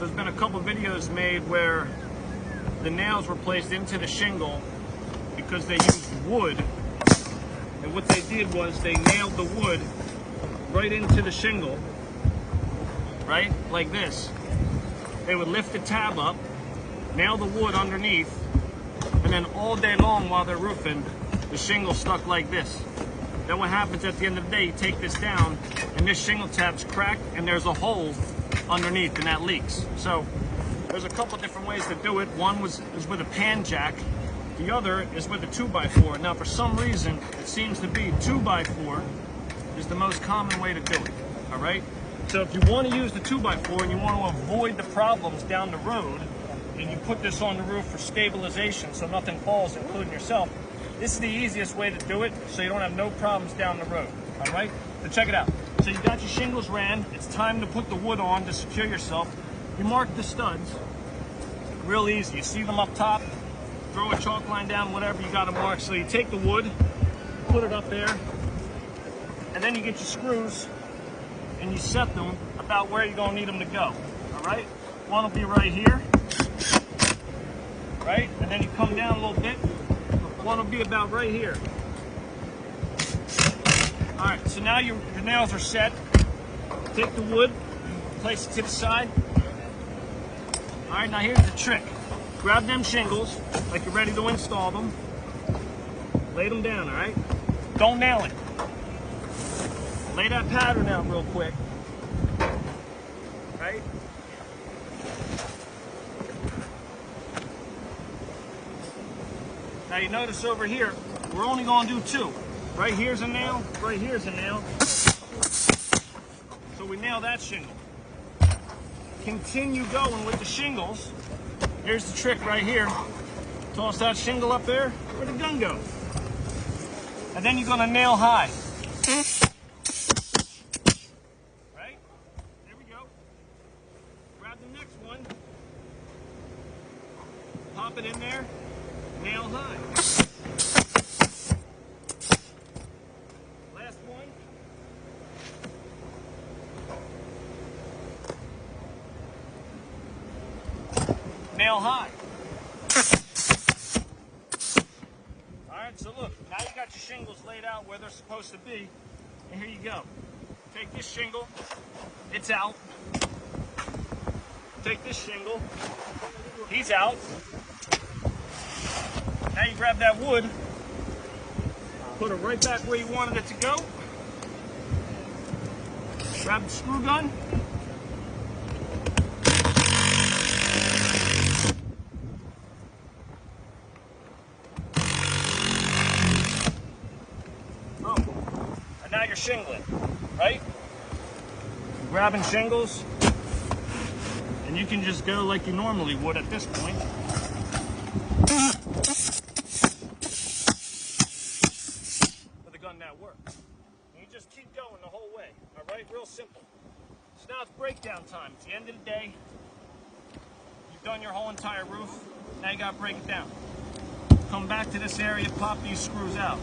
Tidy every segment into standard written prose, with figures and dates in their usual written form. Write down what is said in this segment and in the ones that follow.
So there's been a couple videos made where the nails were placed into the shingle because they used wood, and what they did was they nailed the wood right into the shingle, right, like this. They would lift the tab up, nail the wood underneath, and then all day long while they're roofing, the shingle stuck like this. Then what happens at the end of the day, you take this down, and this shingle tab's cracked, and there's a hole underneath, and that leaks. So there's a couple different ways to do it. One is with a pan jack. The other is with a 2x4. Now, for some reason, it seems to be 2x4 is the most common way to do it, all right? So if you want to use the 2x4 and you want to avoid the problems down the road, and you put this on the roof for stabilization so nothing falls, including yourself, this is the easiest way to do it so you don't have no problems down the road, all right? So check it out. So you got your shingles ran. It's time to put the wood on to secure yourself. You mark the studs. Real easy. You see them up top. Throw a chalk line down, whatever you got to mark. So you take the wood, put it up there, and then you get your screws and you set them about where you're going to need them to go, all right? One will be right here, right? And then you come down a little bit. One will be about right here. All right, so now your nails are set. Take the wood, place it to the side. All right, now here's the trick. Grab them shingles, like you're ready to install them. Lay them down, all right? Don't nail it. Lay that pattern out real quick. Right? Now you notice over here, we're only gonna do two. Right here's a nail, right here's a nail. So we nail that shingle. Continue going with the shingles. Here's the trick right here. Toss that shingle up there, where'd the gun go? And then you're gonna nail high. Right? There we go. Grab the next one. Pop it in there, nail high. Last one. Nail high. Alright, so look, now you got your shingles laid out where they're supposed to be, and here you go. Take this shingle, it's out. Take this shingle, he's out. Now you grab that wood, put it right back where you wanted it to go. Grab the screw gun. Now you're shingling, right? You're grabbing shingles, and you can just go like you normally would at this point. With a gun that works. And you just keep going the whole way, all right? Real simple. So now it's breakdown time. It's the end of the day. You've done your whole entire roof. Now you gotta break it down. Come back to this area, pop these screws out.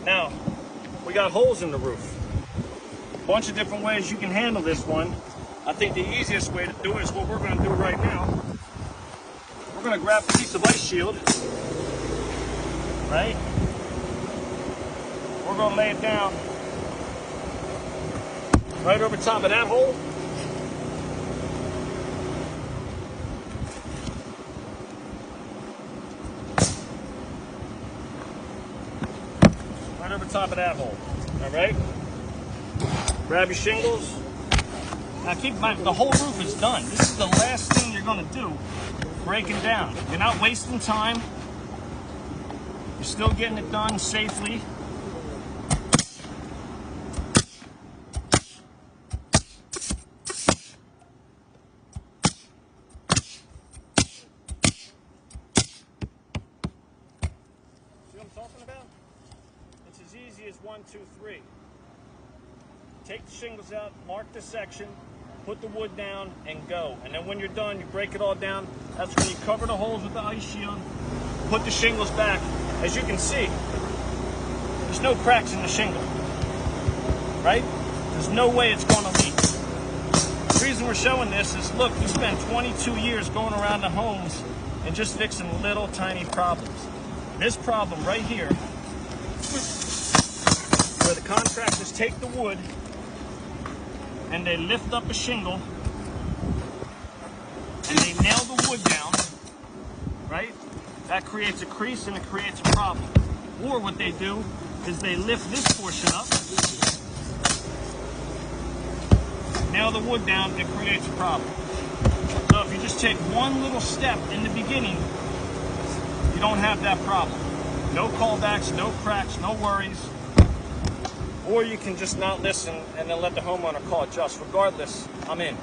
Now, we got holes in the roof. A bunch of different ways you can handle this one. I think the easiest way to do it is what we're going to do right now. We're going to grab a piece of ice shield, right? We're going to lay it down right over top of that hole. Right over top of that hole, all right? Grab your shingles. Now keep in mind, the whole roof is done. This is the last thing you're gonna do, breaking down. You're not wasting time. You're still getting it done safely. See what I'm talking about? It's as easy as 1, 2, 3. Take the shingles out, mark the section, put the wood down, and go. And then when you're done, you break it all down. That's when you cover the holes with the ice shield, put the shingles back. As you can see, there's no cracks in the shingle, right? There's no way it's going to leak. The reason we're showing this is, look, we spent 22 years going around the homes and just fixing little tiny problems. This problem right here, where the contractors take the wood and they lift up a shingle and they nail the wood down, right? That creates a crease and it creates a problem. Or what they do is they lift this portion up, nail the wood down, it creates a problem. So if you just take one little step in the beginning, you don't have that problem. No callbacks, no cracks, no worries. Or you can just not listen and then let the homeowner call it just. Regardless, I'm in.